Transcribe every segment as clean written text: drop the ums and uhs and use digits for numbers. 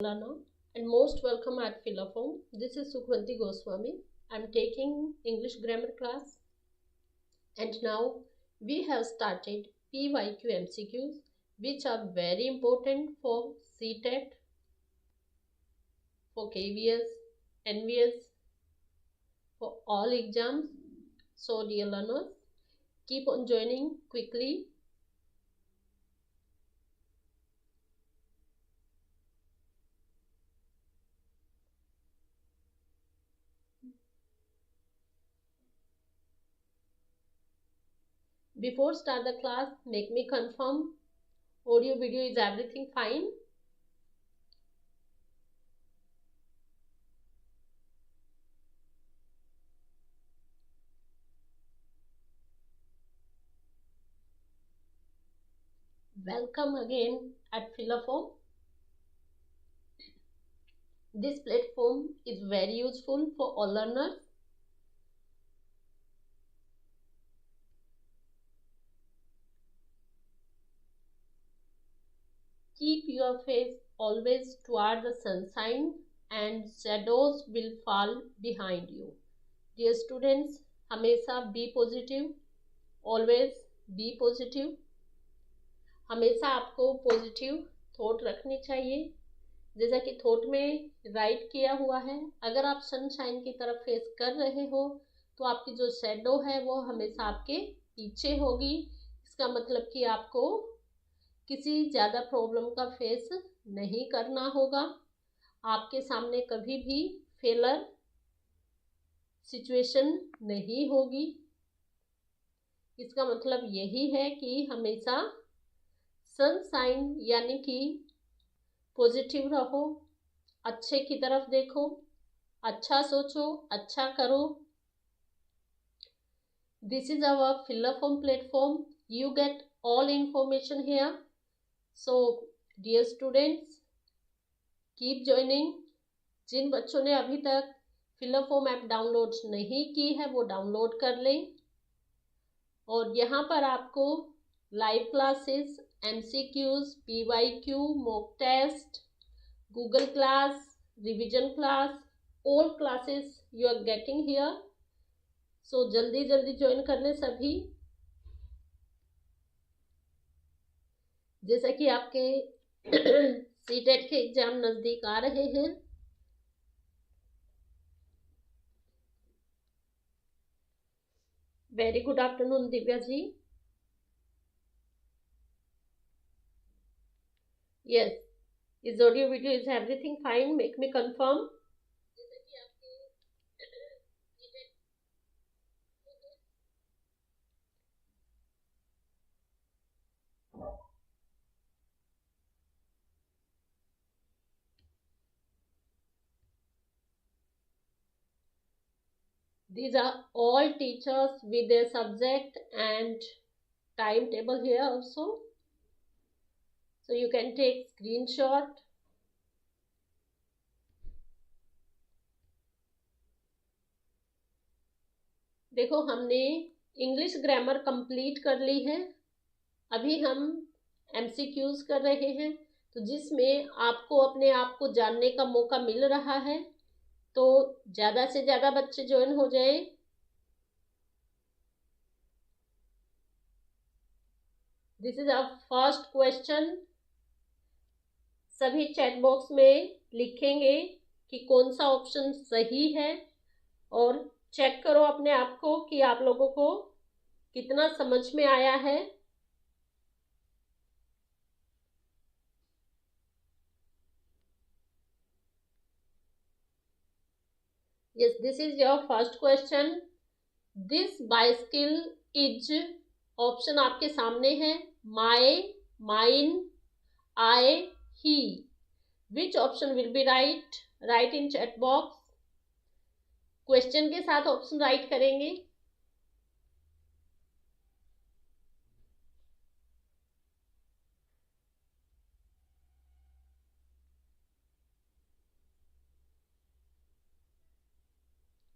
Lana, and most welcome at Philophone. This is Sukhvanti Goswami. I'm taking English grammar class, and now we have started PYQ MCQs, which are very important for CTET, for KVS, NVS, for all exams. So, dear learners, keep on joining quickly. Before start the class, make me confirm audio video is everything fine. Welcome again at Philophone. This platform is very useful for all learners. Keep your face always toward the sunshine and shadows will fall behind you. Dear students, हमेशा be positive, always be positive. हमेशा आपको positive thought रखनी चाहिए, जैसा कि thought में right किया हुआ है। अगर आप सनशाइन की तरफ फेस कर रहे हो तो आपकी जो शैडो है वो हमेशा आपके पीछे होगी। इसका मतलब कि आपको किसी ज़्यादा प्रॉब्लम का फेस नहीं करना होगा। आपके सामने कभी भी फेलर सिचुएशन नहीं होगी। इसका मतलब यही है कि हमेशा सनशाइन यानी कि पॉजिटिव रहो, अच्छे की तरफ देखो, अच्छा सोचो, अच्छा करो। This is our Philophone platform. You get all information here. So, dear students, keep joining. जिन बच्चों ने अभी तक Philophone ऐप डाउनलोड नहीं की है वो डाउनलोड कर लें। और यहाँ पर आपको live classes, MCQs, PYQ, mock test, Google class, revision class, all classes you are getting here. So जल्दी जल्दी ज्वाइन कर लें सभी। जैसा कि आपके सीटेट के एग्जाम नजदीक आ रहे हैं, very good afternoon Divya ji. Yes, is audio video is everything fine, make me confirm. These are all teachers with their subject and timetable here also. So you can take screenshot. देखो, हमने English grammar complete कर ली है। अभी हम MCQs कर रहे हैं, तो जिसमें आपको अपने आप को जानने का मौका मिल रहा है, तो ज़्यादा से ज़्यादा बच्चे ज्वाइन हो जाएं। This is our first question. सभी चैट बॉक्स में लिखेंगे कि कौन सा ऑप्शन सही है और चेक करो अपने आप को कि आप लोगों को कितना समझ में आया है। Yes, this is your first question. This bicycle is, option आपके सामने है, my, mine, I, he. Which option will be right? Write in chat box. Question के साथ ऑप्शन राइट करेंगे।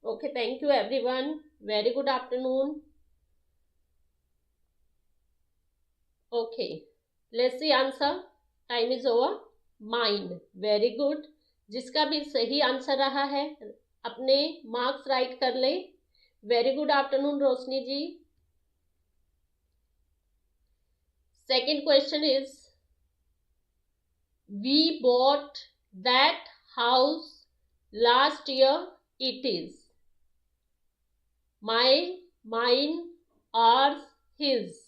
Okay, thank you everyone. Very good afternoon. Okay, let's see answer. Time is over. Mine. Very good. जिसका भी सही answer रहा है अपने marks write कर ले। Very good afternoon Roshni ji. Second question is, we bought that house last year, it is my, mine, ours, his.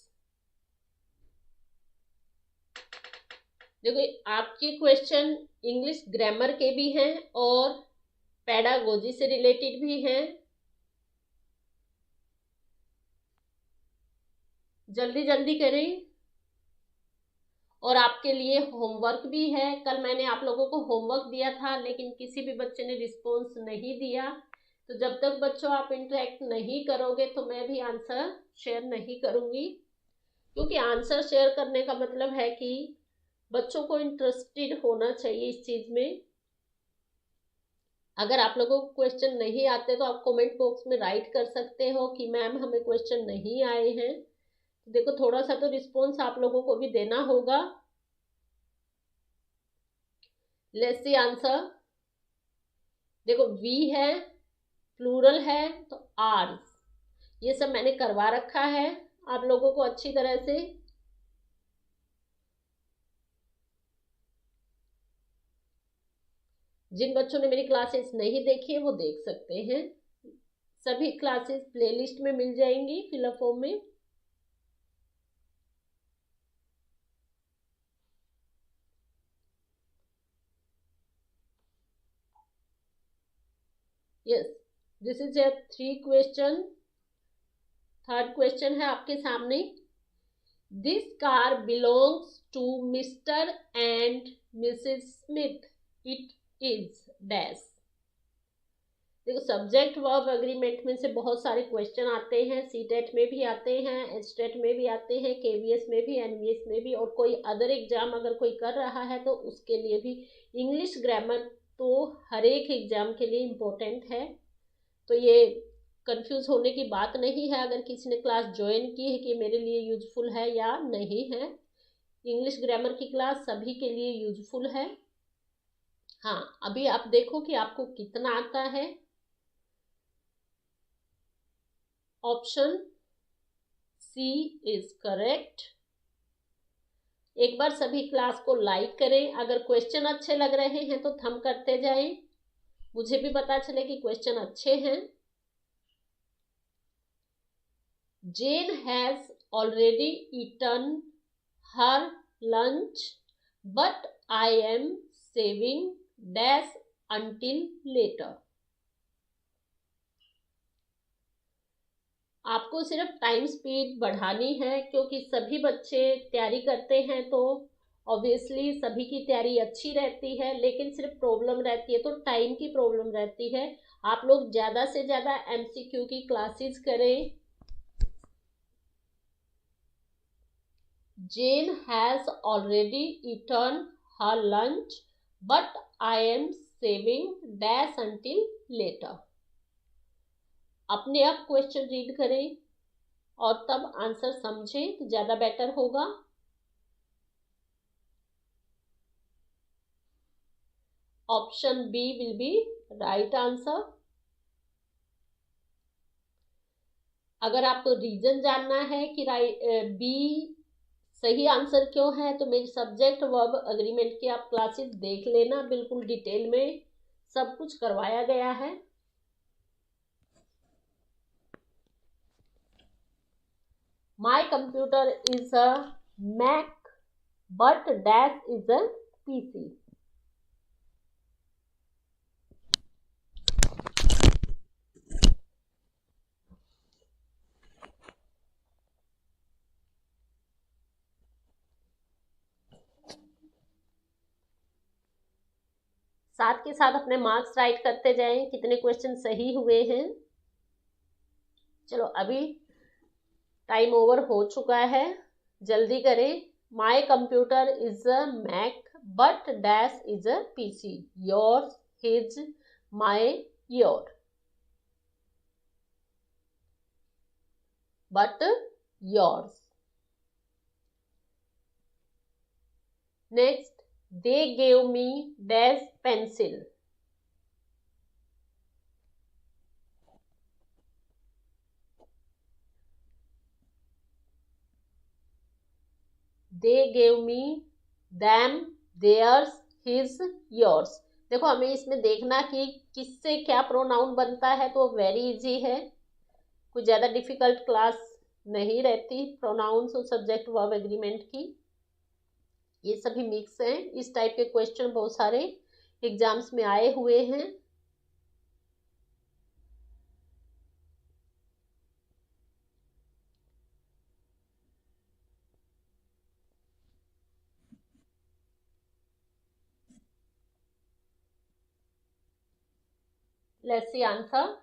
देखो आपके क्वेश्चन इंग्लिश ग्रामर के भी हैं और पेडागोजी से रिलेटेड भी हैं। जल्दी जल्दी करें। और आपके लिए होमवर्क भी है। कल मैंने आप लोगों को होमवर्क दिया था लेकिन किसी भी बच्चे ने रिस्पॉन्स नहीं दिया। तो जब तक बच्चों आप इंटरेक्ट नहीं करोगे तो मैं भी आंसर शेयर नहीं करूंगी, क्योंकि आंसर शेयर करने का मतलब है कि बच्चों को इंटरेस्टेड होना चाहिए इस चीज में। अगर आप लोगों को क्वेश्चन नहीं आते तो आप कमेंट बॉक्स में राइट कर सकते हो कि मैम हमें क्वेश्चन नहीं आए हैं। तो देखो थोड़ा सा तो रिस्पॉन्स आप लोगों को भी देना होगा। Let's see answer. देखो वी है, प्लूरल है तो आर्स, ये सब मैंने करवा रखा है आप लोगों को अच्छी तरह से। जिन बच्चों ने मेरी क्लासेस नहीं देखी है वो देख सकते हैं। सभी क्लासेस प्लेलिस्ट में मिल जाएंगी फिलअप फॉर्म में। यस, दिस इज ए 3 क्वेश्चन। थर्ड क्वेश्चन है आपके सामने। This car belongs to Mr and Mrs Smith, it is dash. देखो सब्जेक्ट वर्ब एग्रीमेंट में से बहुत सारे क्वेश्चन आते हैं, सीटेट में भी आते हैं, एचटेट में भी आते हैं, केवीएस में भी, एनवीएस में भी, और कोई अदर एग्जाम अगर कोई कर रहा है तो उसके लिए भी। इंग्लिश ग्रामर तो हर एक एग्जाम के लिए इम्पोर्टेंट है, तो ये कंफ्यूज होने की बात नहीं है अगर किसी ने क्लास ज्वाइन की है कि मेरे लिए यूजफुल है या नहीं है। इंग्लिश ग्रामर की क्लास सभी के लिए यूजफुल है। हाँ, अभी आप देखो कि आपको कितना आता है। Option C is correct. एक बार सभी क्लास को लाइक करें। अगर क्वेश्चन अच्छे लग रहे हैं तो थंब करते जाएं, मुझे भी पता चले कि क्वेश्चन अच्छे हैं। Jane has already eaten her lunch, but I am saving dash until later. आपको सिर्फ टाइम स्पीड बढ़ानी है, क्योंकि सभी बच्चे तैयारी करते हैं तो ऑब्वियसली सभी की तैयारी अच्छी रहती है, लेकिन सिर्फ प्रॉब्लम रहती है तो टाइम की प्रॉब्लम रहती है। आप लोग ज़्यादा से ज़्यादा एमसीक्यू की क्लासेस करें। Jane has already eaten her lunch, but I am saving dash until later. अपने आप क्वेश्चन रीड करें और तब आंसर समझें तो ज़्यादा बेटर होगा। Option B will be right answer. अगर आपको रीजन जानना है कि बी सही आंसर क्यों है तो मेरी सब्जेक्ट वर्ब एग्रीमेंट की आप क्लासेस देख लेना, बिल्कुल डिटेल में सब कुछ करवाया गया है। My computer is a Mac, but dash is a PC. साथ के साथ अपने मार्क्स राइट करते जाएं, कितने क्वेश्चन सही हुए हैं। चलो अभी टाइम ओवर हो चुका है, जल्दी करें। My computer is a Mac but dash is a PC. Yours, his, my, your, but yours. Next, they gave me dash pencil. They gave me them theirs his yours. देखो हमें इसमें देखना कि किससे क्या प्रोनाउन बनता है, तो वेरी इजी है, कुछ ज़्यादा डिफिकल्ट क्लास नहीं रहती प्रोनाउंस और सब्जेक्ट वर्ब एग्रीमेंट की। ये सभी मिक्स हैं। इस टाइप के क्वेश्चन बहुत सारे एग्जाम्स में आए हुए हैं। Let's see answer.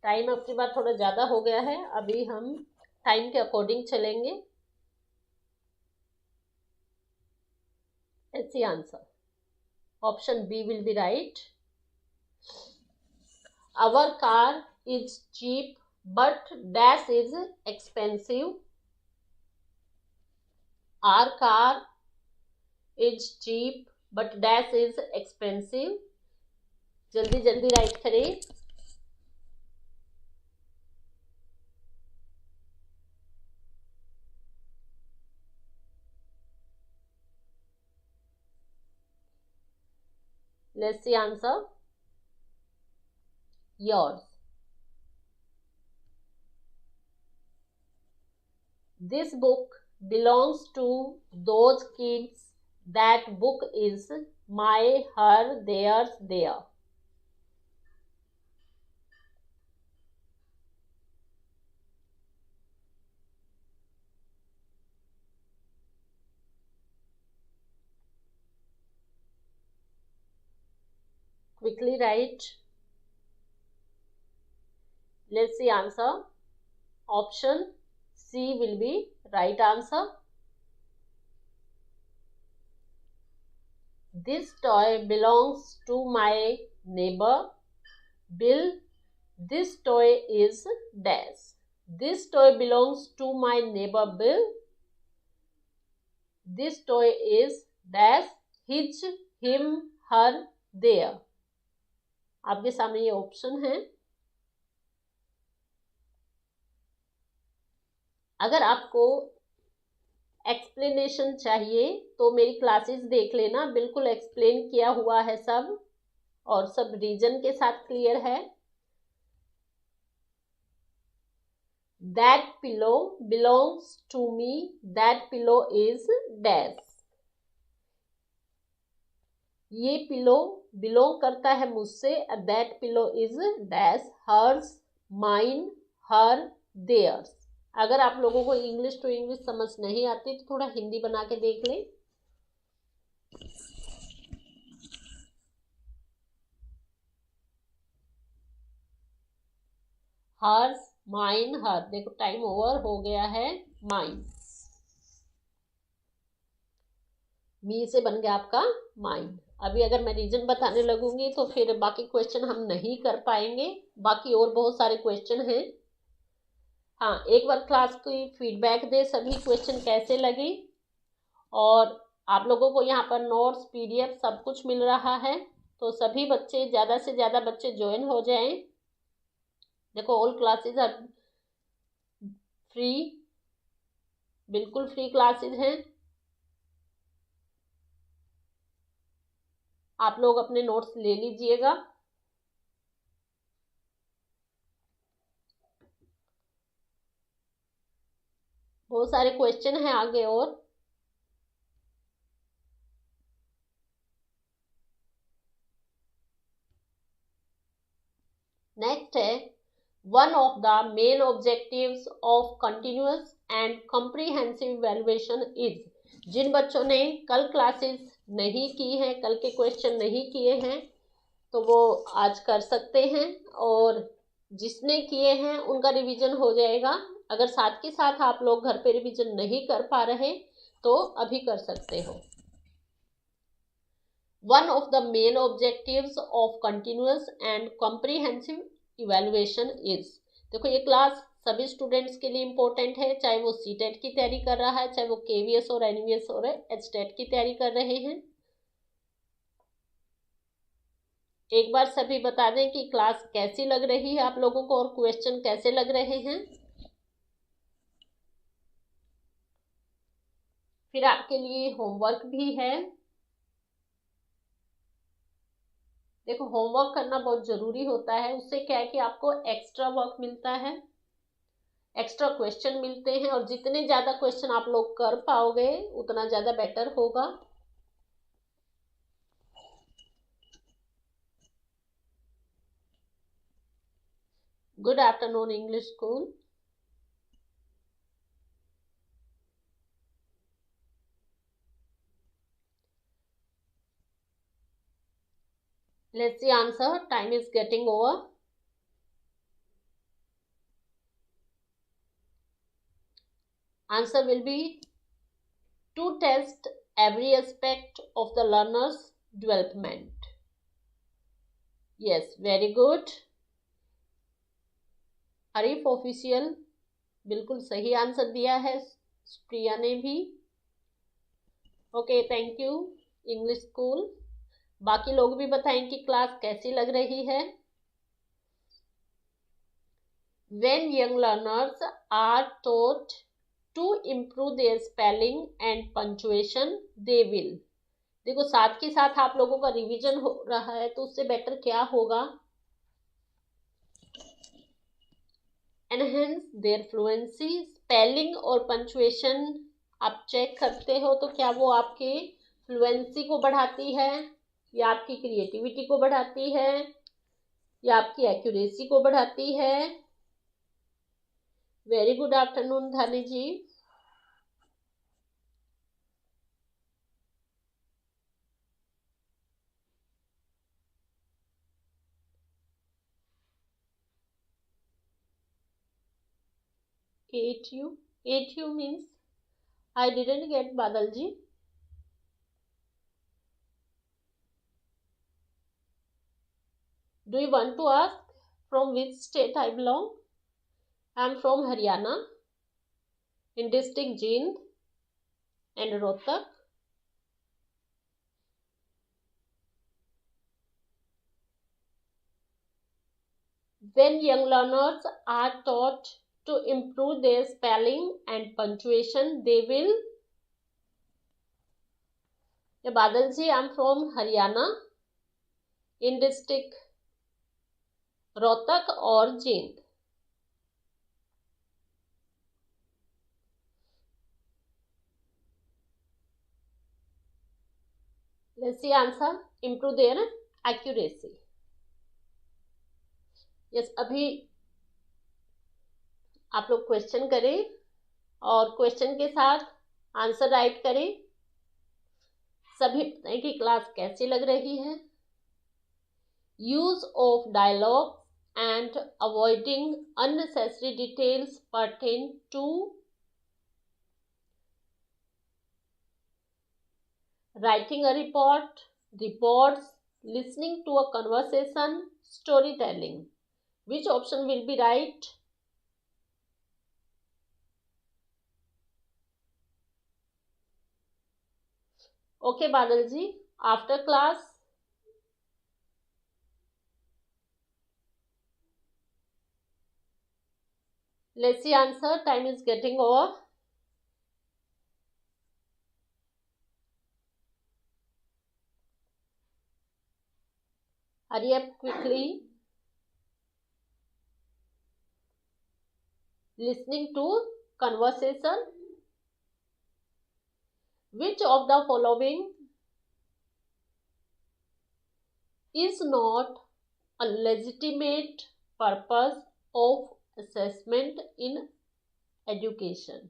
टाइम आपके बाद थोड़ा ज़्यादा हो गया है, अभी हम टाइम के अकॉर्डिंग चलेंगे। Let's see answer. Option B will be right. Our car is cheap but dash is expensive. Our car is cheap but dash is expensive. जल्दी जल्दी राइट करें। Let's see answer. Yours. This book belongs to those kids. That book is my, her, theirs, their. Quickly write. Let's see answer. Option C will be right answer. This toy belongs to my neighbor Bill. This toy is dash. This toy belongs to my neighbor Bill. This toy is dash his, him, her, their. आपके सामने ये option है। अगर आपको explanation चाहिए तो मेरी classes देख लेना, बिल्कुल एक्सप्लेन किया हुआ है सब, और सब रीजन के साथ क्लियर है। That pillow belongs to me. That pillow is dash. ये पिलो बिलोंग करता है मुझसे। That pillow is dash hers, mine, her, theirs. अगर आप लोगों को इंग्लिश टू इंग्लिश समझ नहीं आती तो थोड़ा हिंदी बना के देख लें। हर्स, माइन, हर। देखो टाइम ओवर हो गया है। माइन, मी से बन गया आपका माइन। अभी अगर मैं रीजन बताने लगूंगी तो फिर बाकी क्वेश्चन हम नहीं कर पाएंगे, बाकी और बहुत सारे क्वेश्चन हैं। हाँ, एक बार क्लास की फीडबैक दे, सभी क्वेश्चन कैसे लगे। और आप लोगों को यहाँ पर नोट्स, पीडीएफ सब कुछ मिल रहा है, तो सभी बच्चे ज़्यादा से ज़्यादा बच्चे ज्वाइन हो जाएं। देखो ऑल क्लासेज आर फ्री, बिल्कुल फ्री क्लासेज हैं। आप लोग अपने नोट्स ले लीजिएगा। बहुत सारे क्वेश्चन हैं आगे और। नेक्स्ट है, one of the main objectives of continuous and comprehensive evaluation is. जिन बच्चों ने कल क्लासेस नहीं की हैं, कल के क्वेश्चन नहीं किए हैं, तो वो आज कर सकते हैं, और जिसने किए हैं उनका रिवीजन हो जाएगा। अगर साथ के साथ आप लोग घर पे रिवीजन नहीं कर पा रहे तो अभी कर सकते हो। One of the main objectives of continuous and comprehensive evaluation is. देखो ये क्लास सभी स्टूडेंट्स के लिए इम्पोर्टेंट है, चाहे वो सीटेट की तैयारी कर रहा है, चाहे वो केवीएस और एनवीएस और एचटेट की तैयारी कर रहे हैं। एक बार सभी बता दें कि क्लास कैसी लग रही है आप लोगों को और क्वेश्चन कैसे लग रहे हैं। फिर आपके लिए होमवर्क भी है। देखो, होमवर्क करना बहुत जरूरी होता है, उससे क्या है कि आपको एक्स्ट्रा वर्क मिलता है, एक्स्ट्रा क्वेश्चन मिलते हैं, और जितने ज्यादा क्वेश्चन आप लोग कर पाओगे उतना ज्यादा बेटर होगा। Good afternoon English school. Let's see answer. Time is getting over. Answer will be to test every aspect of the learner's development. Yes, very good. Hareef official बिल्कुल सही आंसर दिया है, प्रिया ने भी। Okay, thank you English school. बाकी लोग भी बताएं कि क्लास कैसी लग रही है। When young learners are taught to improve their spelling and punctuation, they will। देखो, साथ के साथ आप लोगों का रिवीजन हो रहा है, तो उससे बेटर क्या होगा, एनहेंस देयर फ्लुएंसी। स्पेलिंग और पंचुएशन आप चेक करते हो तो क्या वो आपके फ्लुएंसी को बढ़ाती है, या आपकी क्रिएटिविटी को बढ़ाती है, या आपकी एक्यूरेसी को बढ़ाती है। Very good afternoon Dhani ji. ATU means I didn't get Badal ji. Do you want to ask from which state I belong? I am from Haryana, in district Jind and Rohtak. When young learners are taught to improve their spelling and punctuation, they will. Badal ji, I am from Haryana, in district Rohtak or Jind. Let's see answer. Improve their accuracy. Yes, अभी आप लोग question करें और question के साथ answer right करें। सभी बताएं कि क्लास कैसी लग रही है। Use of dialogue and avoiding unnecessary details pertain to writing a report, reports, listening to a conversation, storytelling. Which option will be right? Okay, Badal ji, after class, let's see answer. Time is getting over. Hurry up quickly. Listening to conversation. Which of the following is not a legitimate purpose of assessment in education?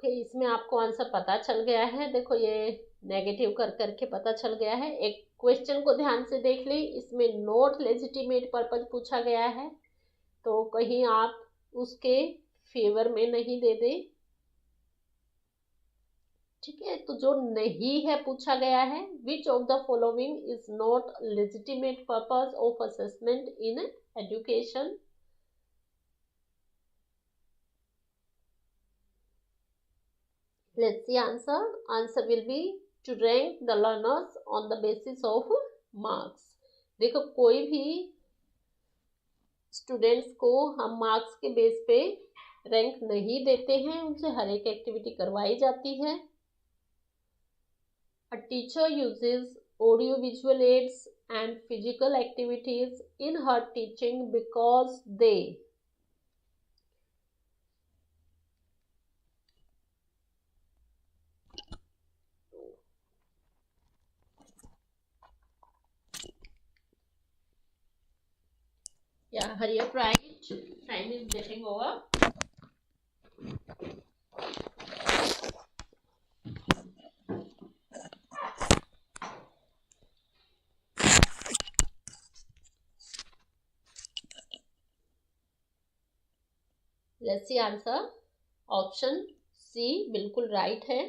इसमें आपको answer पता चल गया है। देखो, ये negative कर करके पता चल गया है। एक क्वेश्चन को ध्यान से देख लें, इसमें नॉट लेजिटिमेट पर्पज पूछा गया है, तो कहीं आप उसके फेवर में नहीं दे दें। ठीक है, तो जो नहीं है पूछा गया है, विच of the following is not legitimate purpose of assessment in education. Let's see answer. Answer will be to rank the learners on the basis of marks. देखो, कोई भी स्टूडेंट्स को हम मार्क्स के बेस पे रैंक नहीं देते हैं, उनसे हर एक एक्टिविटी करवाई जाती है। A teacher uses audio visual aids and physical activities in her teaching because they hurry up, right? Time is getting over. Let's see answer. Option C बिल्कुल राइट है।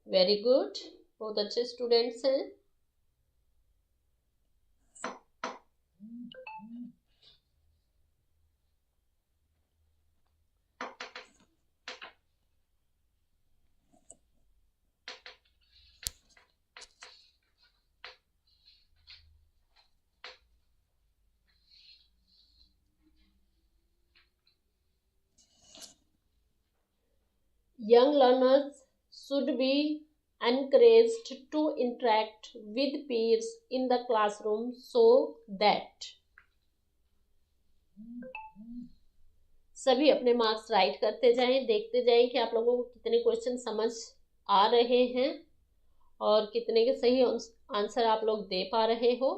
वेरी गुड, बहुत अच्छे स्टूडेंट्स हैं। Young learners should be encouraged to interact with peers in the classroom so that सभी अपने marks right करते जाएं, देखते जाएं कि आप लोगों को कितने क्वेश्चन समझ आ रहे हैं और कितने के सही आंसर आप लोग दे पा रहे हो।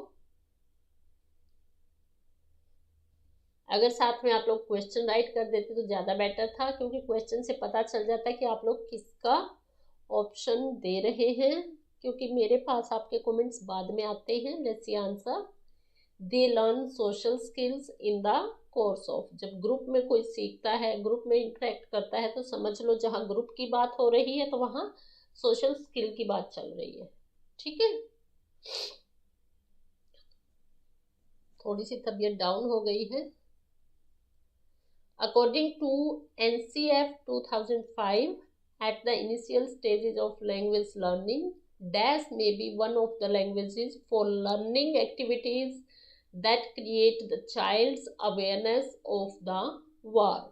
अगर साथ में आप लोग क्वेश्चन राइट कर देते तो ज़्यादा बेटर था, क्योंकि क्वेश्चन से पता चल जाता है कि आप लोग किसका ऑप्शन दे रहे हैं, क्योंकि मेरे पास आपके कमेंट्स बाद में आते हैं। Let's see answer. They learn social skills in the course of. जब ग्रुप में कोई सीखता है, ग्रुप में इंटरेक्ट करता है, तो समझ लो जहाँ ग्रुप की बात हो रही है तो वहाँ सोशल स्किल की बात चल रही है। ठीक है, थोड़ी सी तबीयत डाउन हो गई है। According to NCF 2005, at the initial stages of language learning, dash may be one of the languages for learning activities that create the child's awareness of the world.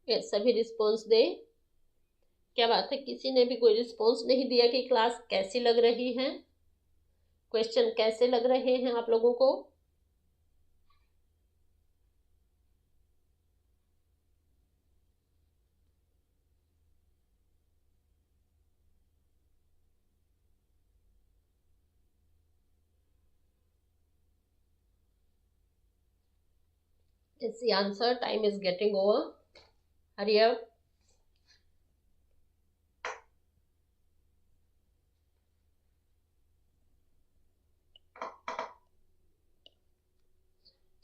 Yes, सभी रिस्पॉन्स दे। क्या बात है, किसी ने भी कोई रिस्पॉन्स नहीं दिया कि क्लास कैसी लग रही है, क्वेश्चन कैसे लग रहे हैं आप लोगों को। It's the answer. Time is getting over. Hurry up.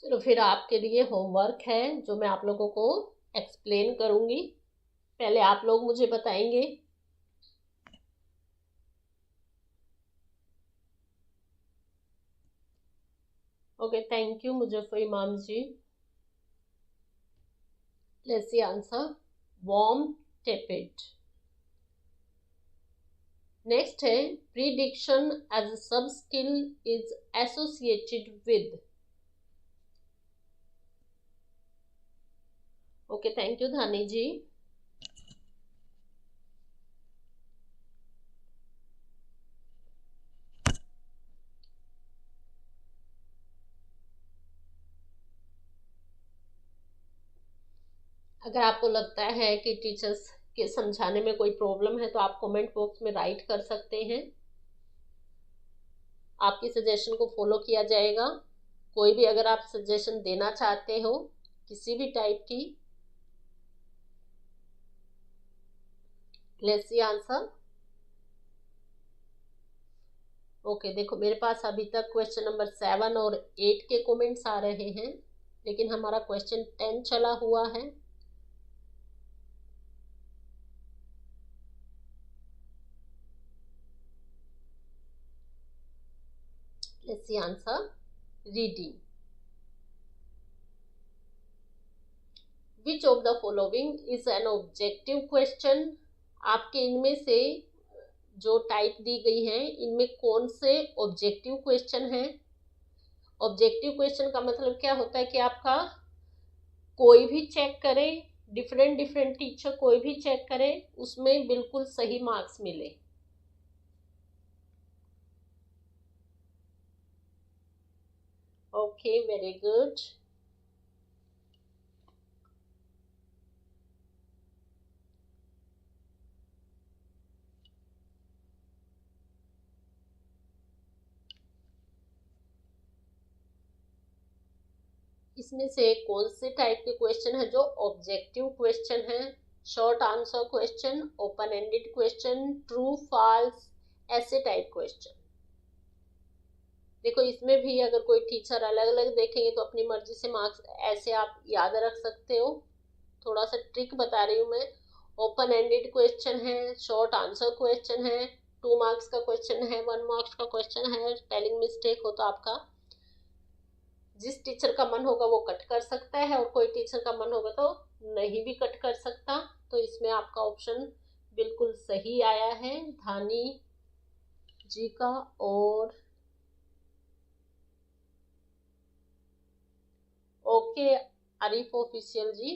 चलो फिर आपके लिए होमवर्क है जो मैं आप लोगों को एक्सप्लेन करूंगी। पहले आप लोग मुझे बताएंगे। Okay, thank you Muzaffar Imam ji. Let's see answer. Warm, tepid. Next है prediction as a sub skill is associated with. Okay, thank you Dhani ji. अगर आपको लगता है कि टीचर्स के समझाने में कोई प्रॉब्लम है तो आप कमेंट बॉक्स में राइट कर सकते हैं। आपकी सजेशन को फॉलो किया जाएगा। कोई भी अगर आप सजेशन देना चाहते हो किसी भी टाइप की, लेट्स सी आंसर। ओके, देखो मेरे पास अभी तक क्वेश्चन नंबर 7 और 8 के कमेंट्स आ रहे हैं, लेकिन हमारा क्वेश्चन 10 चला हुआ है। Let's see answer. Reading. Which of the following is an objective question. आपके इनमें से जो टाइप दी गई है इनमें कौन से ऑब्जेक्टिव क्वेश्चन है। ऑब्जेक्टिव क्वेश्चन का मतलब क्या होता है कि आपका कोई भी चेक करे, डिफरेंट टीचर कोई भी चेक करे, उसमें बिल्कुल सही मार्क्स मिले। Okay, very good. इसमें से कौन से टाइप के क्वेश्चन है जो ऑब्जेक्टिव क्वेश्चन है। Short answer question, open ended question, true false, ऐसे टाइप क्वेश्चन। देखो इसमें भी अगर कोई टीचर अलग अलग देखेंगे तो अपनी मर्जी से मार्क्स ऐसे आप याद रख सकते हो। थोड़ा सा ट्रिक बता रही हूँ मैं। ओपन एंडेड क्वेश्चन है, शॉर्ट आंसर क्वेश्चन है, 2 मार्क्स का क्वेश्चन है, 1 मार्क्स का क्वेश्चन है। स्पेलिंग मिस्टेक हो तो आपका जिस टीचर का मन होगा वो कट कर सकता है, और कोई टीचर का मन होगा तो नहीं भी कट कर सकता। तो इसमें आपका ऑप्शन बिल्कुल सही आया है, धानी जी का। और ओके आरिफ ऑफिशियल जी,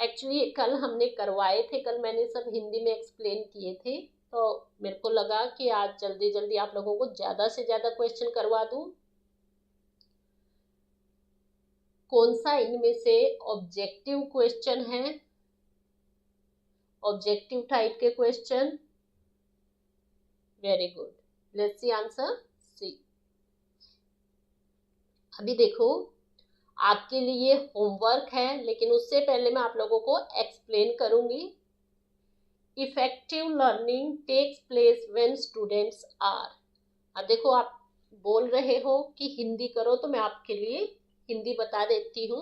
एक्चुअली कल हमने करवाए थे, कल मैंने सब हिंदी में एक्सप्लेन किए थे, तो मेरे को लगा कि आज जल्दी जल्दी आप लोगों को ज्यादा से ज्यादा क्वेश्चन करवा दूं। कौन सा इनमें से ऑब्जेक्टिव क्वेश्चन है। ऑब्जेक्टिव टाइप के question. Very good, let's see answer C. अभी देखो आपके लिए होमवर्क है, लेकिन उससे पहले मैं आप लोगों को एक्सप्लेन करूंगी। Effective learning takes place when students are. अब देखो आप बोल रहे हो कि हिंदी करो, तो मैं आपके लिए हिंदी बता देती हूँ।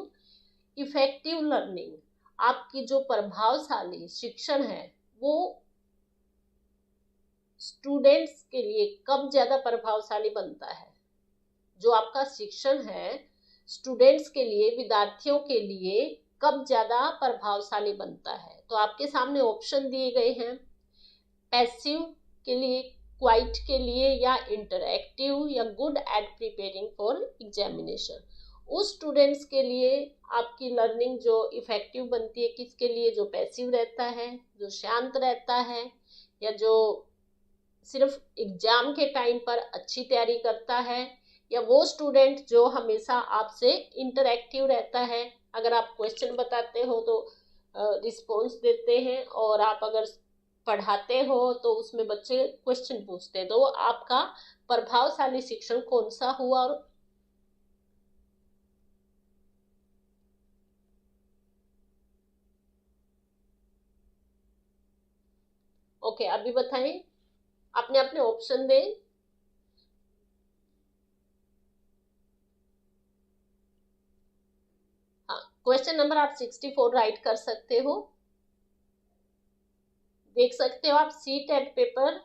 इफेक्टिव लर्निंग, आपकी जो प्रभावशाली शिक्षण है वो स्टूडेंट्स के लिए कब ज्यादा प्रभावशाली बनता है। जो आपका शिक्षण है स्टूडेंट्स के लिए, विद्यार्थियों के लिए कब ज्यादा प्रभावशाली बनता है। तो आपके सामने ऑप्शन दिए गए हैं। पैसिव के लिए, क्वाइट के लिए, या इंटरएक्टिव, या good at preparing for examination. उस स्टूडेंट्स के लिए आपकी लर्निंग जो इफेक्टिव बनती है, किसके लिए, जो पैसिव रहता है, जो शांत रहता है, या जो सिर्फ एग्जाम के टाइम पर अच्छी तैयारी करता है, या वो स्टूडेंट जो हमेशा आपसे इंटरएक्टिव रहता है। अगर आप क्वेश्चन बताते हो तो रिस्पॉन्स देते हैं, और आप अगर पढ़ाते हो तो उसमें बच्चे क्वेश्चन पूछते हैं। तो आपका प्रभावशाली शिक्षण कौन सा हुआ। और ओके, अभी बताएं, अपने अपने ऑप्शन दें। हाँ, क्वेश्चन नंबर आप 64 राइट कर सकते हो। देख सकते हो आप सी टेट पेपर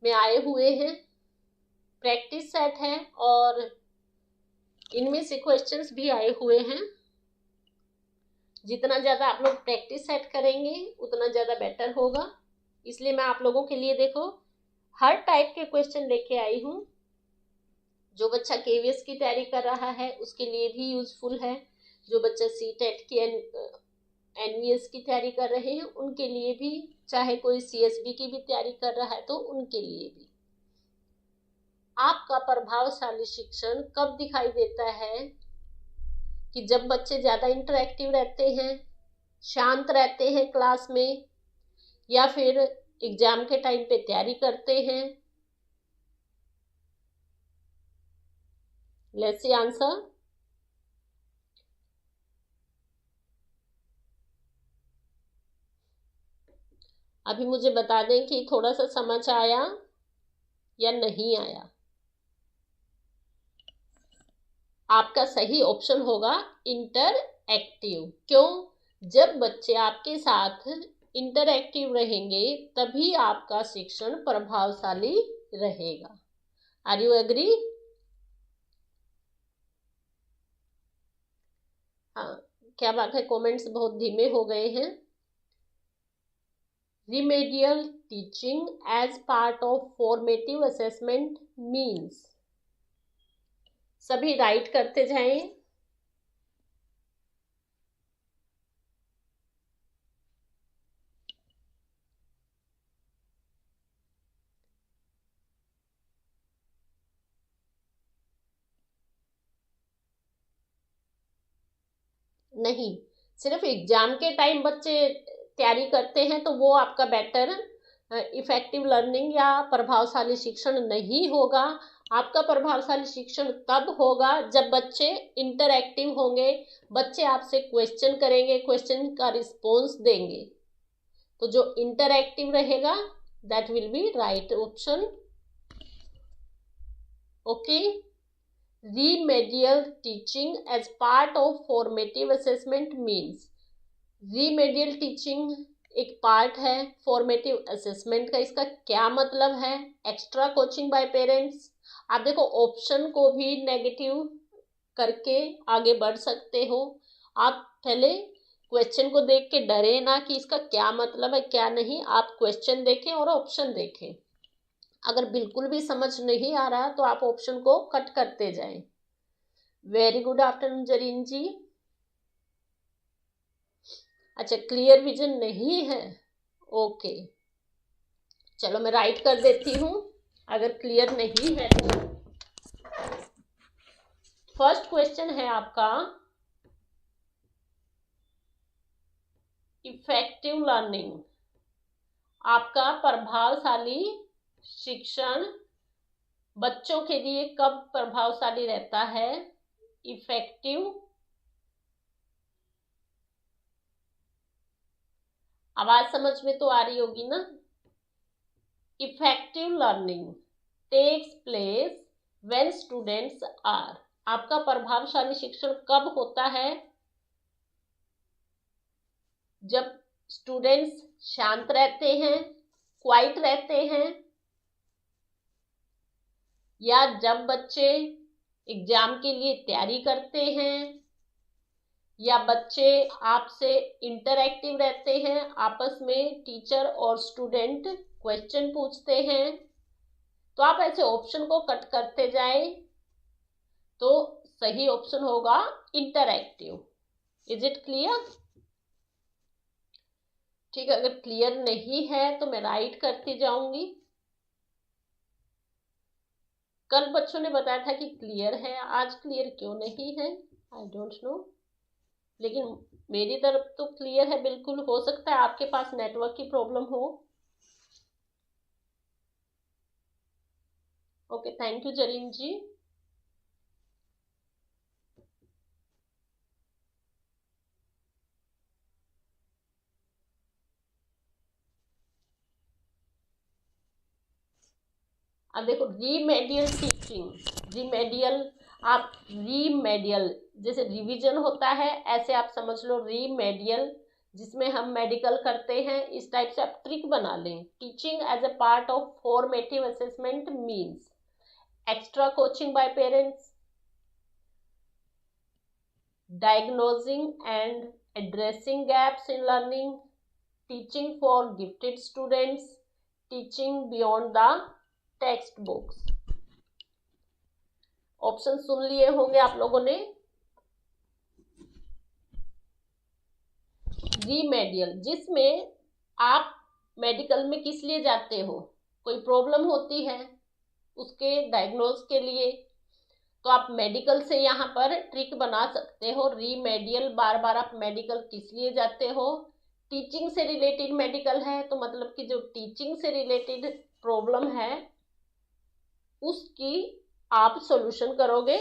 में आए हुए हैं, प्रैक्टिस सेट है, और इनमें से क्वेश्चंस भी आए हुए हैं। जितना ज्यादा आप लोग प्रैक्टिस सेट करेंगे उतना ज्यादा बेटर होगा। इसलिए मैं आप लोगों के लिए देखो हर टाइप के क्वेश्चन लेके आई हूँ। जो बच्चा केवीएस की तैयारी कर रहा है उसके लिए भी यूजफुल है, जो बच्चा सी टेट की एनवीएस की तैयारी कर रहे हैं उनके लिए भी, चाहे कोई सीएसबी की भी तैयारी कर रहा है तो उनके लिए भी। आपका प्रभावशाली शिक्षण कब दिखाई देता है, कि जब बच्चे ज्यादा इंटरएक्टिव रहते हैं, शांत रहते हैं क्लास में, या फिर एग्जाम के टाइम पे तैयारी करते हैं। Let's see answer. अभी मुझे बता दें कि थोड़ा सा समझ आया या नहीं आया। आपका सही ऑप्शन होगा इंटरएक्टिव। क्यों? जब बच्चे आपके साथ इंटरएक्टिव रहेंगे तभी आपका शिक्षण प्रभावशाली रहेगा। Are you agree? हाँ, क्या बात है, कमेंट्स बहुत धीमे हो गए हैं। Remedial teaching as part of formative assessment means, सभी राइट करते जाएं। नहीं, सिर्फ एग्जाम के टाइम बच्चे तैयारी करते हैं तो वो आपका बेटर इफेक्टिव लर्निंग या प्रभावशाली शिक्षण नहीं होगा। आपका प्रभावशाली शिक्षण तब होगा जब बच्चे इंटरएक्टिव होंगे, बच्चे आपसे क्वेश्चन करेंगे, क्वेश्चन का रिस्पॉन्स देंगे। तो जो इंटरएक्टिव रहेगा that will be right option. Okay. Remedial teaching as part of formative assessment means, remedial teaching एक पार्ट है फॉर्मेटिव असेसमेंट का। इसका क्या मतलब है? Extra coaching by parents. आप देखो ऑप्शन को भी नेगेटिव करके आगे बढ़ सकते हो। आप पहले क्वेश्चन को देख के डरे ना कि इसका क्या मतलब है क्या नहीं, आप क्वेश्चन देखें और ऑप्शन देखें। अगर बिल्कुल भी समझ नहीं आ रहा तो आप ऑप्शन को कट करते जाएं। वेरी गुड आफ्टरनून जरीन जी। अच्छा, क्लियर विजन नहीं है, ओके, चलो मैं राइट कर देती हूं अगर क्लियर नहीं है तो। फर्स्ट क्वेश्चन है आपका, इफेक्टिव लर्निंग, आपका प्रभावशाली शिक्षण बच्चों के लिए कब प्रभावशाली रहता है? इफेक्टिव, आवाज समझ में तो आ रही होगी ना? Effective learning takes place when students are, आपका प्रभावशाली शिक्षण कब होता है? जब स्टूडेंट्स शांत रहते हैं, क्वाइट रहते हैं, या जब बच्चे एग्जाम के लिए तैयारी करते हैं, या बच्चे आपसे इंटरएक्टिव रहते हैं, आपस में टीचर और स्टूडेंट क्वेश्चन पूछते हैं। तो आप ऐसे ऑप्शन को कट करते जाए तो सही ऑप्शन होगा इंटरएक्टिव। Is it clear? ठीक है, अगर क्लियर नहीं है तो मैं राइट करती जाऊंगी। कल बच्चों ने बताया था कि क्लियर है, आज क्लियर क्यों नहीं है? आई डोंट नो, लेकिन मेरी तरफ तो क्लियर है बिल्कुल। हो सकता है आपके पास नेटवर्क की प्रॉब्लम हो। ओके, थैंक यू जरीन जी। अब देखो रीमेडियल टीचिंग, रीमेडियल, आप रीमेडियल जैसे रिवीजन होता है ऐसे आप समझ लो रीमेडियल, जिसमें हम मेडिकल करते हैं, इस टाइप से आप ट्रिक बना लें। Teaching as a part of formative assessment means extra coaching by parents, diagnosing and addressing gaps in learning, teaching for gifted students, teaching beyond the text books। Option सुन लिए होंगे आप लोगों ने। रीमेडियल, जिसमें आप मेडिकल में किस लिए जाते हो? कोई प्रॉब्लम होती है, उसके डायग्नोज के लिए, तो आप मेडिकल से यहाँ पर ट्रिक बना सकते हो। रीमेडियल, बार बार आप मेडिकल किस लिए जाते हो? टीचिंग से रिलेटेड मेडिकल है तो मतलब कि जो टीचिंग से रिलेटेड प्रॉब्लम है उसकी आप सॉल्यूशन करोगे।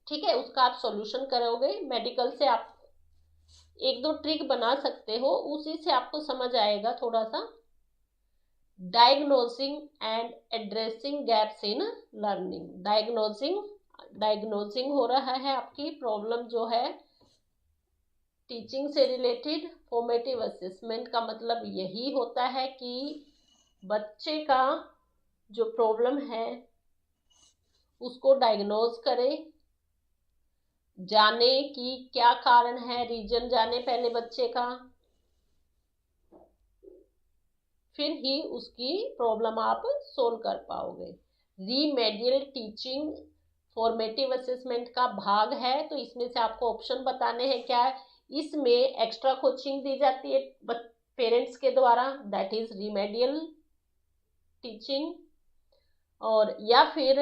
ठीक है, उसका आप सॉल्यूशन करोगे। मेडिकल से आप एक दो ट्रिक बना सकते हो, उसी से आपको समझ आएगा थोड़ा सा। Diagnosing and addressing gaps in learning. Diagnosing हो रहा है आपकी प्रॉब्लम जो है टीचिंग से रिलेटेड। फॉर्मेटिव असेसमेंट का मतलब यही होता है कि बच्चे का जो प्रॉब्लम है उसको डायग्नोज करें, जाने कि क्या कारण है, रीजन जाने पहले बच्चे का, फिर ही उसकी प्रॉब्लम आप सोल्व कर पाओगे। रीमेडियल टीचिंग फॉर्मेटिव असेसमेंट का भाग है, तो इसमें से आपको ऑप्शन बताने हैं क्या है। इसमें एक्स्ट्रा कोचिंग दी जाती है पेरेंट्स के द्वारा, दैट इज रीमेडियल टीचिंग। और या फिर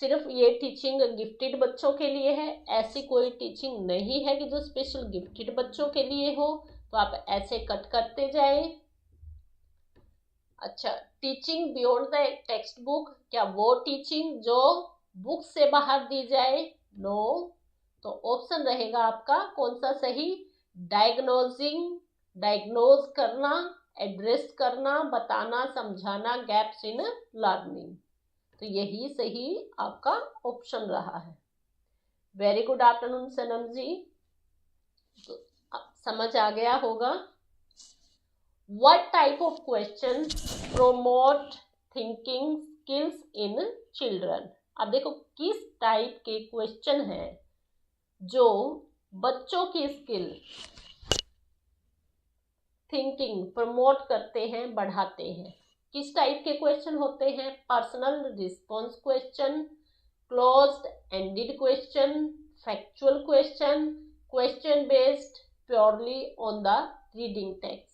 सिर्फ ये टीचिंग गिफ्टेड बच्चों के लिए है, ऐसी कोई टीचिंग नहीं है कि जो स्पेशल गिफ्टेड बच्चों के लिए हो, तो आप ऐसे कट करते जाए। अच्छा, teaching beyond the text book, क्या वो टीचिंग जो बुक से बाहर दी जाए? नो। तो ऑप्शन रहेगा आपका कौन सा सही? डायग्नोज करना, एड्रेस करना, बताना, समझाना गैप्स इन लर्निंग। तो यही सही आपका ऑप्शन रहा है। वेरी गुड आफ्टरनून सनम जी, तो समझ आ गया होगा। What type of questions promote thinking skills in children? अब देखो किस टाइप के क्वेश्चन है जो बच्चों की स्किल थिंकिंग प्रमोट करते हैं, बढ़ाते हैं। किस टाइप के क्वेश्चन होते हैं? Personal response question, closed ended question, factual question, question based purely on the reading text.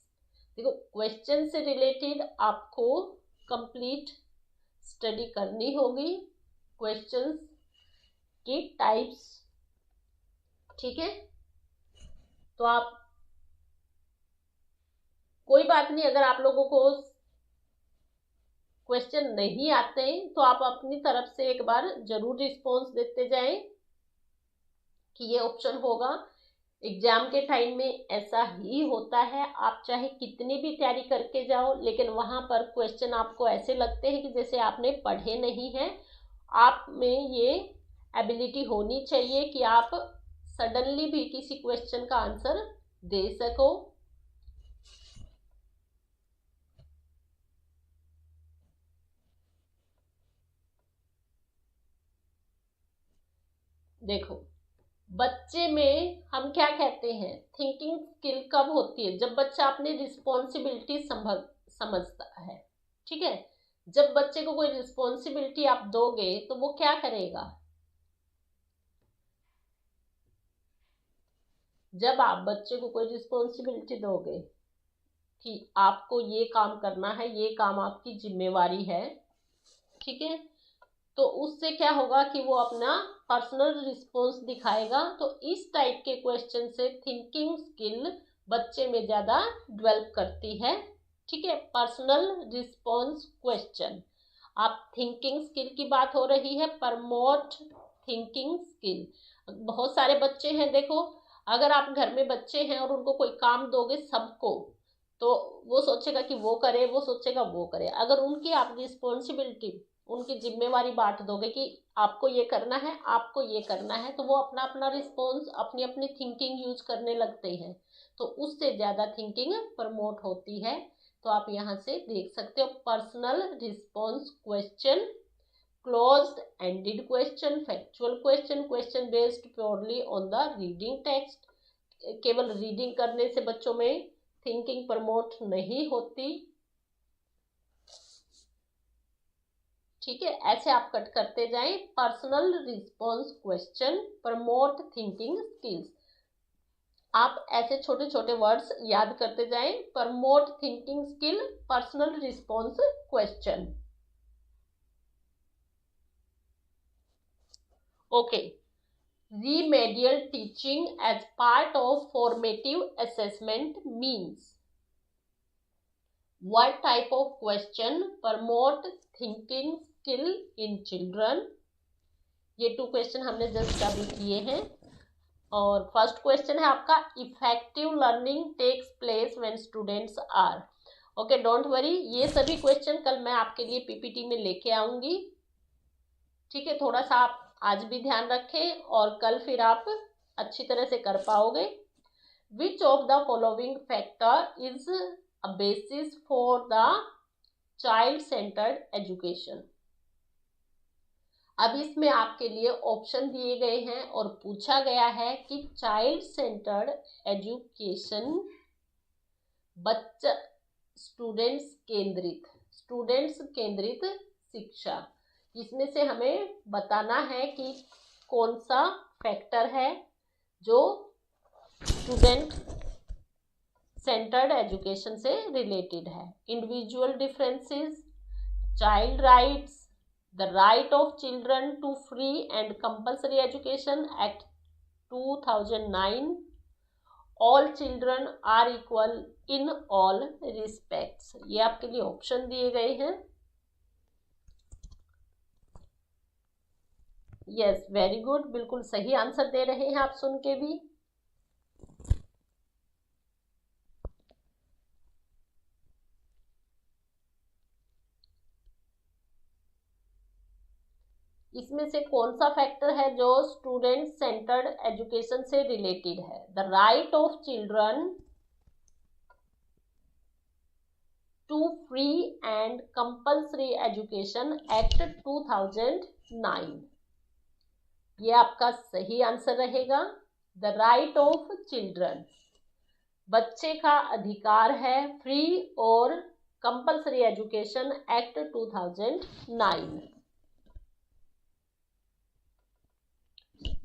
देखो क्वेश्चन से रिलेटेड आपको कंप्लीट स्टडी करनी होगी, क्वेश्चंस के टाइप्स, ठीक है। तो आप कोई बात नहीं, अगर आप लोगों को क्वेश्चन नहीं आते तो आप अपनी तरफ से एक बार जरूर रिस्पॉन्स देते जाएं कि ये ऑप्शन होगा। एग्जाम के टाइम में ऐसा ही होता है, आप चाहे कितनी भी तैयारी करके जाओ, लेकिन वहां पर क्वेश्चन आपको ऐसे लगते हैं कि जैसे आपने पढ़े नहीं हैं। आप में ये एबिलिटी होनी चाहिए कि आप सडनली भी किसी क्वेश्चन का आंसर दे सको। देखो बच्चे में हम क्या कहते हैं, थिंकिंग स्किल कब होती है? जब बच्चा अपनी रिस्पॉन्सिबिलिटी समझता है, ठीक है। जब बच्चे को कोई रिस्पॉन्सिबिलिटी आप दोगे तो वो क्या करेगा? जब आप बच्चे को कोई रिस्पॉन्सिबिलिटी दोगे कि आपको ये काम करना है, ये काम आपकी जिम्मेवारी है, ठीक है, तो उससे क्या होगा कि वो अपना पर्सनल रिस्पॉन्स दिखाएगा। तो इस टाइप के क्वेश्चन से थिंकिंग स्किल बच्चे में ज्यादा डेवलप करती है, ठीक है। पर्सनल रिस्पॉन्स क्वेश्चन, आप थिंकिंग स्किल की बात हो रही है, प्रमोट थिंकिंग स्किल। बहुत सारे बच्चे हैं, देखो अगर आप घर में बच्चे हैं और उनको कोई काम दोगे सबको, तो वो सोचेगा कि वो करे, वो सोचेगा वो करे। अगर उनकी आप रिस्पॉन्सिबिलिटी, उनकी जिम्मेवारी बांट दोगे कि आपको ये करना है, आपको ये करना है, तो वो अपना अपना रिस्पॉन्स, अपनी अपनी थिंकिंग यूज करने लगते हैं। तो उससे ज्यादा थिंकिंग प्रमोट होती है। तो आप यहाँ से देख सकते हो personal response question, closed ended question, factual question, question based purely on the reading text. केवल रीडिंग करने से बच्चों में थिंकिंग प्रमोट नहीं होती, ठीक है। ऐसे आप कट करते जाएं। Personal response question promote thinking skills, आप ऐसे छोटे छोटे वर्ड्स याद करते जाएं। Promote thinking skill, personal response question. Okay, remedial teaching as part of formative assessment means what type of question promote thinking skill in children? ये 2 question हमने just अभी किए हैं और फर्स्ट क्वेश्चन है आपका, effective learning takes place when students are. Okay, don't worry, ये सभी क्वेश्चन कल मैं आपके लिए पीपीटी में लेके आऊंगी। ठीक है, थोड़ा सा आप आज भी ध्यान रखें और कल फिर आप अच्छी तरह से कर पाओगे। विच of the following factor is a basis for the child centred education. अब इसमें आपके लिए ऑप्शन दिए गए हैं और पूछा गया है कि चाइल्ड सेंटर्ड एजुकेशन, बच्चा स्टूडेंट्स केंद्रित शिक्षा, इसमें से हमें बताना है कि कौन सा फैक्टर है जो स्टूडेंट सेंटर्ड एजुकेशन से रिलेटेड है। Individual differences, child rights, the right of children to free and compulsory education act 2009, all children are equal in all respects. ये आपके लिए ऑप्शन दिए गए हैं। यस, वेरी गुड, बिल्कुल सही आंसर दे रहे हैं आप सुन के भी। इसमें से कौन सा फैक्टर है जो स्टूडेंट सेंटर्ड एजुकेशन से रिलेटेड है? The right of children to free and compulsory education act 2009, ये आपका सही आंसर रहेगा। द राइट ऑफ चिल्ड्रन, बच्चे का अधिकार है फ्री और compulsory education act 2009।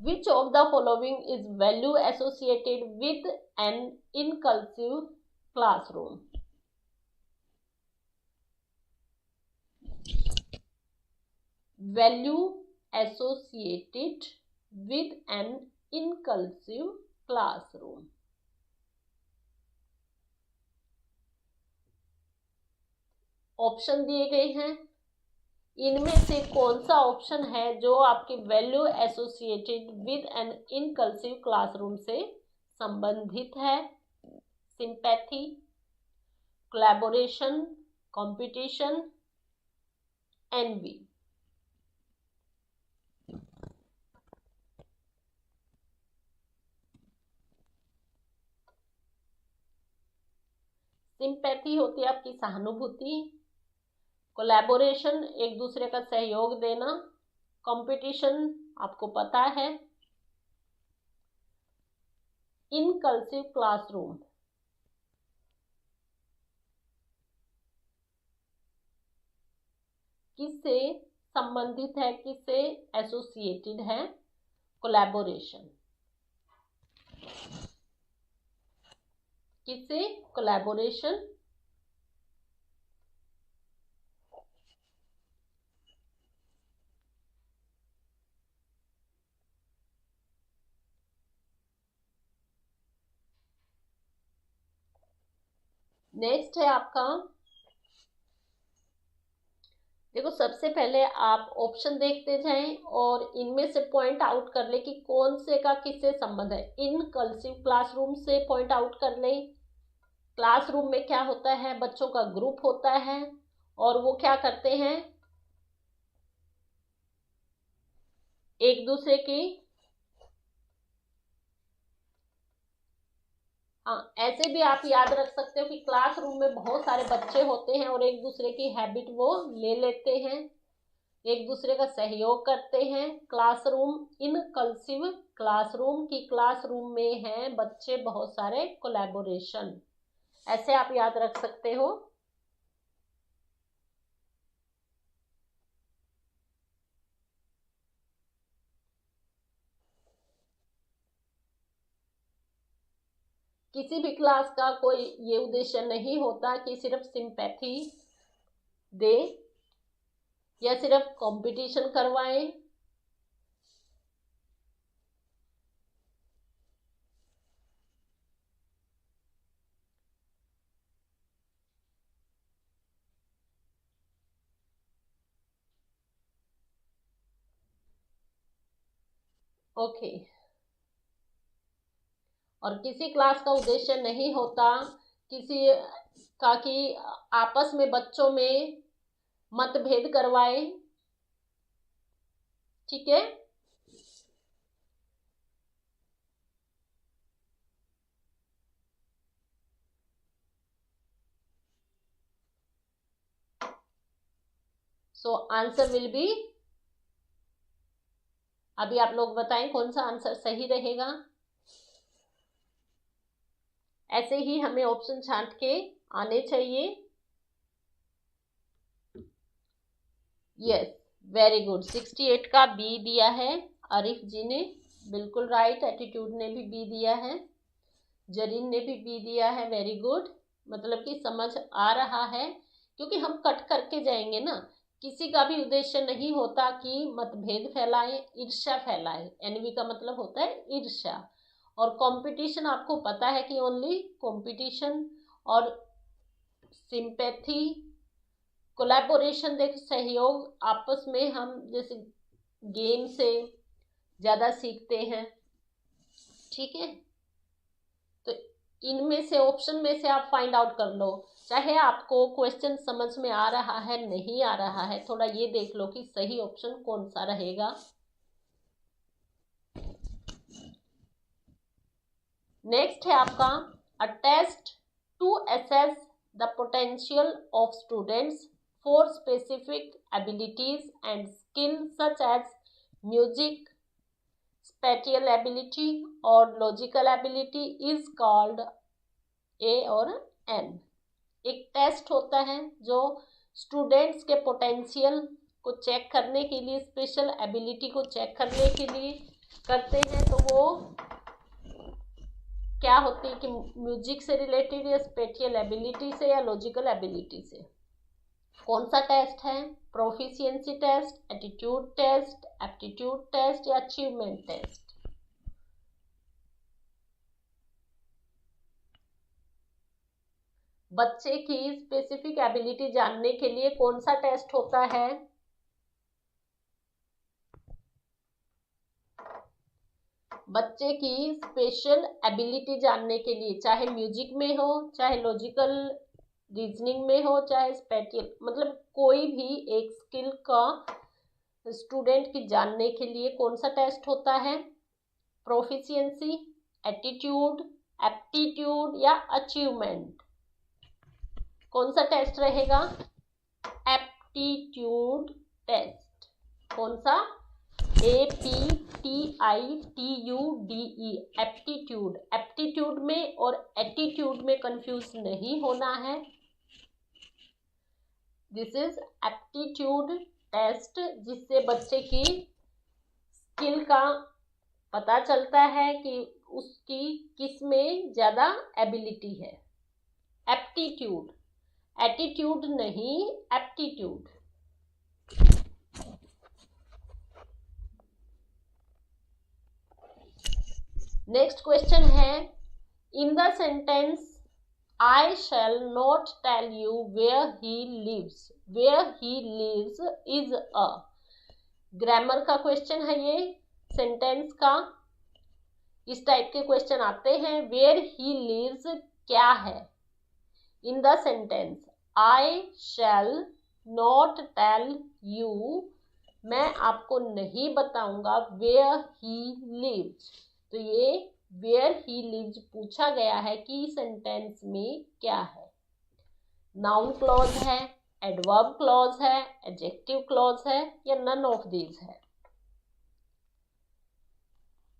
Which of the following is value associated with an inclusive classroom? Value associated with an inclusive classroom. Option दिए गए हैं, इनमें से कौन सा ऑप्शन है जो आपके value associated with an inclusive classroom से संबंधित है? Sympathy, collaboration, competition, envy. Sympathy होती है आपकी सहानुभूति, कोलैबोरेशन एक दूसरे का सहयोग देना, कंपटीशन आपको पता है, इनकल्सिव क्लासरूम किससे संबंधित है, किससे एसोसिएटेड है? कोलैबोरेशन, किससे? कोलैबोरेशन। नेक्स्ट है आपका, देखो सबसे पहले आप ऑप्शन देखते जाएं और इनमें से पॉइंट आउट कर ले कि कौन से का किससे संबंध है। इनकल्सिव क्लासरूम से पॉइंट आउट कर ले। क्लासरूम में क्या होता है, बच्चों का ग्रुप होता है और वो क्या करते हैं, एक दूसरे की, हाँ ऐसे भी आप याद रख सकते हो कि क्लासरूम में बहुत सारे बच्चे होते हैं और एक दूसरे की हैबिट वो ले लेते हैं, एक दूसरे का सहयोग करते हैं। क्लासरूम, इनकल्सिव क्लासरूम की क्लासरूम में हैं बच्चे बहुत सारे, कोलैबोरेशन, ऐसे आप याद रख सकते हो। किसी भी क्लास का कोई ये उद्देश्य नहीं होता कि सिर्फ सिंपैथी दे या सिर्फ कंपटीशन करवाएं। ओके, और किसी क्लास का उद्देश्य नहीं होता किसी का कि आपस में बच्चों में मतभेद करवाए, ठीक है। सो आंसर विल बी, अभी आप लोग बताएं कौन सा आंसर सही रहेगा। ऐसे ही हमें ऑप्शन छांट के आने चाहिए। यस, वेरी गुड, 68 का बी दिया है आरिफ जी ने, बिल्कुल राइट। एटीट्यूड ने भी बी दिया है, जरीन ने भी बी दिया है, वेरी गुड। मतलब कि समझ आ रहा है, क्योंकि हम कट करके जाएंगे ना। किसी का भी उद्देश्य नहीं होता कि मतभेद फैलाए, ईर्ष्या फैलाए। एनवी का मतलब होता है ईर्ष्या। और कंपटीशन आपको पता है कि ओनली कंपटीशन और सिंपैथी, कोलैबोरेशन, देख सहयोग, आपस में हम जैसे गेम से ज़्यादा सीखते हैं, ठीक है। तो इनमें से ऑप्शन में से आप फाइंड आउट कर लो, चाहे आपको क्वेश्चन समझ में आ रहा है नहीं आ रहा है, थोड़ा ये देख लो कि सही ऑप्शन कौन सा रहेगा। नेक्स्ट है आपका a test to assess the potential of students for specific abilities and skill such as music, spatial ability और logical ability is called a और एन। एक टेस्ट होता है जो स्टूडेंट्स के पोटेंशियल को चेक करने के लिए, स्पेशल एबिलिटी को चेक करने के लिए करते हैं। तो वो क्या होती है कि म्यूजिक से रिलेटेड या स्पेटियल एबिलिटी से या लॉजिकल एबिलिटी से। कौन सा टेस्ट है? Proficiency test, attitude test, aptitude test या अचीवमेंट टेस्ट। बच्चे की स्पेसिफिक एबिलिटी जानने के लिए कौन सा टेस्ट होता है? बच्चे की स्पेशल एबिलिटी जानने के लिए, चाहे म्यूजिक में हो, चाहे लॉजिकल रीजनिंग में हो, चाहे स्पेटियल, मतलब कोई भी एक स्किल का स्टूडेंट की जानने के लिए कौन सा टेस्ट होता है? प्रोफिशिएंसी, एटीट्यूड, एप्टीट्यूड या अचीवमेंट। कौन सा टेस्ट रहेगा? Aptitude test. कौन सा? APTITUDE, aptitude. एप्टीट्यूड में और एटीट्यूड में कंफ्यूज नहीं होना है। दिस इज एप्टीट्यूड टेस्ट, जिससे बच्चे की स्किल का पता चलता है कि उसकी किस में ज्यादा एबिलिटी है। एप्टीट्यूड, एटीट्यूड नहीं, एप्टीट्यूड। नेक्स्ट क्वेश्चन है, in the sentence I shall not tell you where he lives, where he lives is a, grammar का क्वेश्चन है ये, सेंटेंस का। इस टाइप के क्वेश्चन आते हैं। where he lives क्या है? In the sentence I shall not tell you, मैं आपको नहीं बताऊंगा where he lives। तो ये where he lives पूछा गया है कि सेंटेंस में क्या है। नाउन क्लॉज है, एडवर्ब क्लॉज है, एडजेक्टिव क्लॉज है या नन ऑफ दीज है।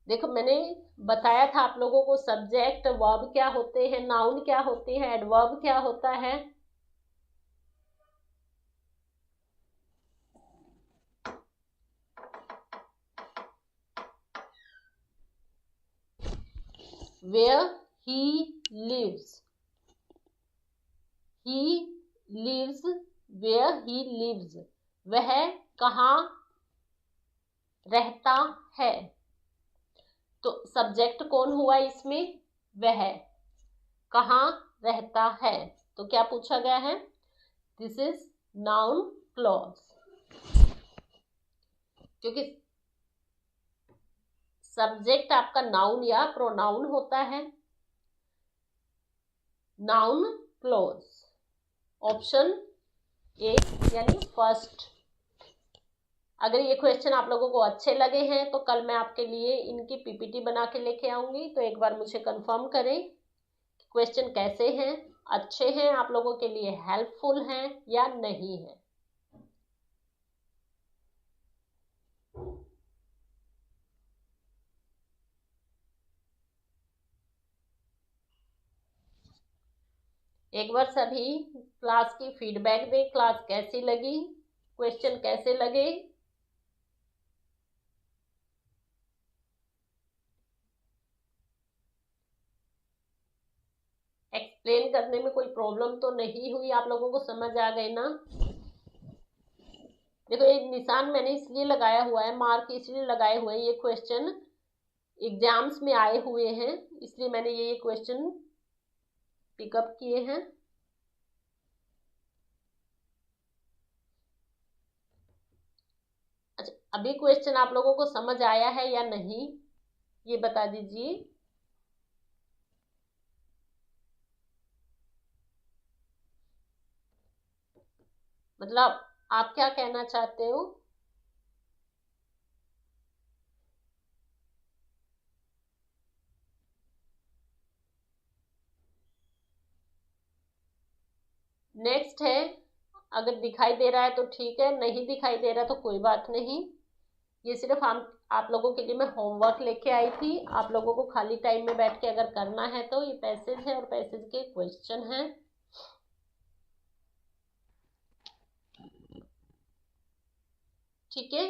देखो मैंने बताया था आप लोगों को सब्जेक्ट वर्ब क्या होते हैं, नाउन क्या होती है, एडवर्ब क्या होता है। Where he lives, he lives, where he lives, वह कहाँ रहता है। तो सब्जेक्ट कौन हुआ इसमें? वह कहाँ रहता है। तो क्या पूछा गया है? दिस इज नाउन क्लॉज, क्योंकि सब्जेक्ट आपका नाउन या प्रोनाउन होता है। नाउन क्लोज, ऑप्शन ए यानी फर्स्ट। अगर ये क्वेश्चन आप लोगों को अच्छे लगे हैं तो कल मैं आपके लिए इनकी पीपीटी बना के लेके आऊंगी, तो एक बार मुझे कंफर्म करें क्वेश्चन कैसे हैं, अच्छे हैं, आप लोगों के लिए हेल्पफुल हैं या नहीं है। एक बार सभी क्लास की फीडबैक दें, क्लास कैसी लगी, क्वेश्चन कैसे लगे। एक्सप्लेन करने में कोई प्रॉब्लम तो नहीं हुई, आप लोगों को समझ आ गए ना। देखो एक निशान मैंने इसलिए लगाया हुआ है, मार्क इसलिए लगाए हुए हैं, ये क्वेश्चन एग्जाम्स में आए हुए हैं, इसलिए मैंने ये क्वेश्चन पिकअप किए हैं। अच्छा, अभी क्वेश्चन आप लोगों को समझ आया है या नहीं, ये बता दीजिए। मतलब आप क्या कहना चाहते हो। नेक्स्ट है, अगर दिखाई दे रहा है तो ठीक है, नहीं दिखाई दे रहा तो कोई बात नहीं। ये सिर्फ हम आप लोगों के लिए मैं होमवर्क लेके आई थी, आप लोगों को खाली टाइम में बैठ के अगर करना है तो ये पैसेज है और पैसेज के क्वेश्चन हैं। ठीक है,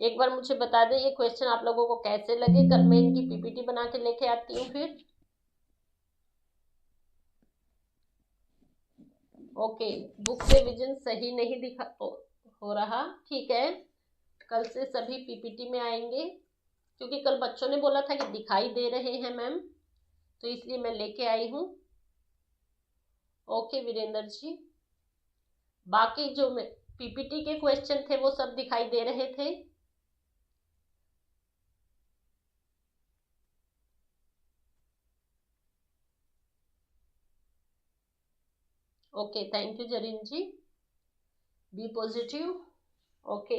एक बार मुझे बता दें ये क्वेश्चन आप लोगों को कैसे लगे, कल मैं इनकी पीपीटी बना के लेके आती हूँ फिर। ओके, बुक रिवीजन सही नहीं दिखा हो रहा, ठीक है, कल से सभी पीपीटी में आएंगे, क्योंकि कल बच्चों ने बोला था कि दिखाई दे रहे हैं मैम, तो इसलिए मैं लेके आई हूँ। ओके वीरेंद्र जी, बाकी जो पीपीटी के क्वेश्चन थे वो सब दिखाई दे रहे थे। Okay, thank you Zareen ji, be positive. Okay,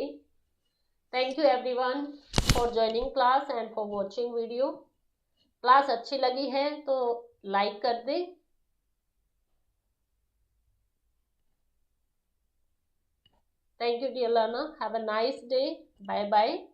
thank you everyone for joining class and for watching video. Class अच्छी लगी है तो लाइक कर दें। Thank you, dear learner. Have a nice day. Bye bye.